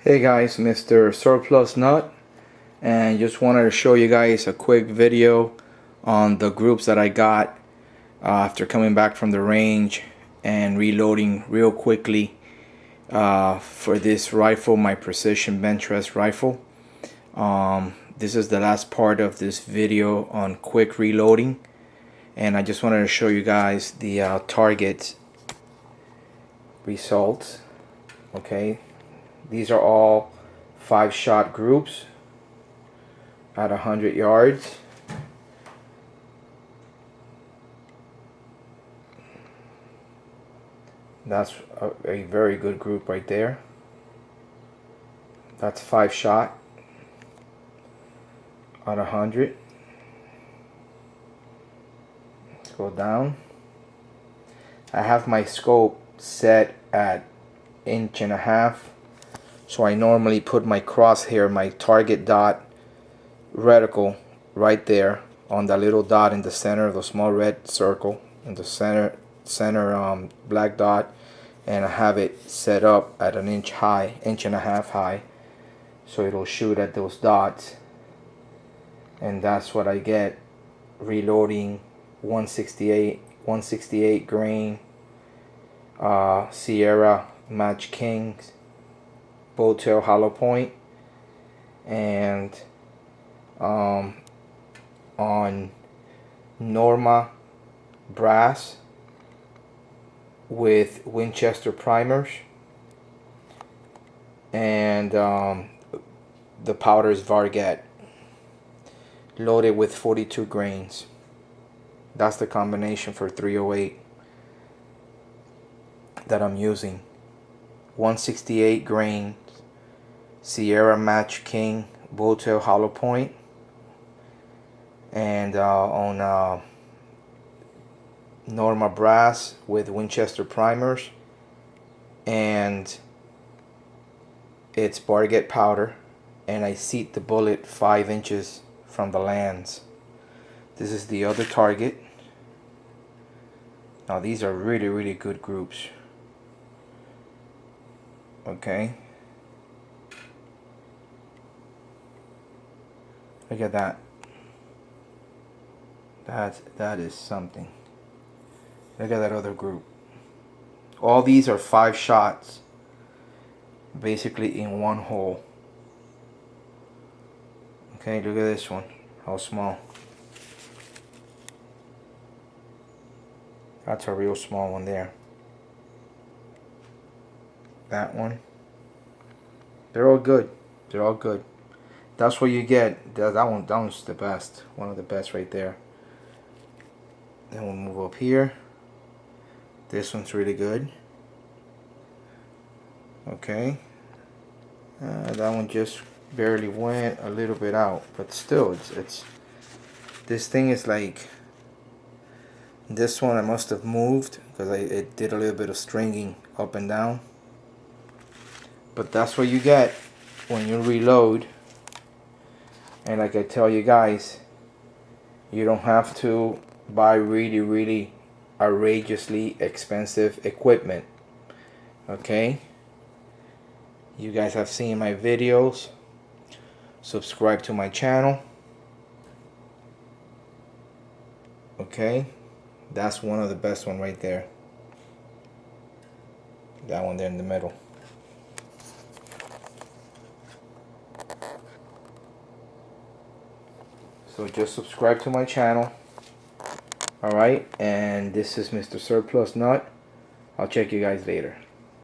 Hey guys, Mr. Surplus Nut, and just wanted to show you guys a quick video on the groups that I got after coming back from the range and reloading real quickly for this rifle, my precision bench rest rifle. This is the last part of this video on quick reloading, and I just wanted to show you guys the target results. Okay, these are all 5-shot groups at 100 yards. That's a very good group right there. That's 5-shot at 100. Let's go down. I have my scope set at 1.5 inches. So I normally put my crosshair, my target dot reticle right there on the little dot in the center of the small red circle in the center black dot, and I have it set up at 1 inch high, 1.5 inches high, so it'll shoot at those dots, and that's what I get reloading 168 grain Sierra Match Kings Bowtail hollow point, and on Norma brass with Winchester primers, and the powder's Varget loaded with 42 grains. That's the combination for 308 that I'm using. 168 grain Sierra Match King Bowtail hollow point, and on Norma brass with Winchester primers, and it's Varget powder, and I seat the bullet 5 inches from the lands. This is the other target. Now these are really good groups. Okay, look at that. That is something. Look at that other group. All these are 5 shots basically in one hole. Okay, look at this one, how small. That's a real small one there. That one. They're all good. They're all good. That's what you get. That one's the best. One of the best right there. Then we'll move up here. This one's really good. Okay. That one just barely went a little bit out, but still, it's this thing is like, this one I must have moved because it did a little bit of stringing up and down. But that's what you get when you reload. And like I tell you guys, you don't have to buy really outrageously expensive equipment. Okay, you guys have seen my videos. Subscribe to my channel. Okay, that's one of the best one right there. That one there in the middle. So just subscribe to my channel. Alright, and this is Mr. Surplus Nut. I'll check you guys later.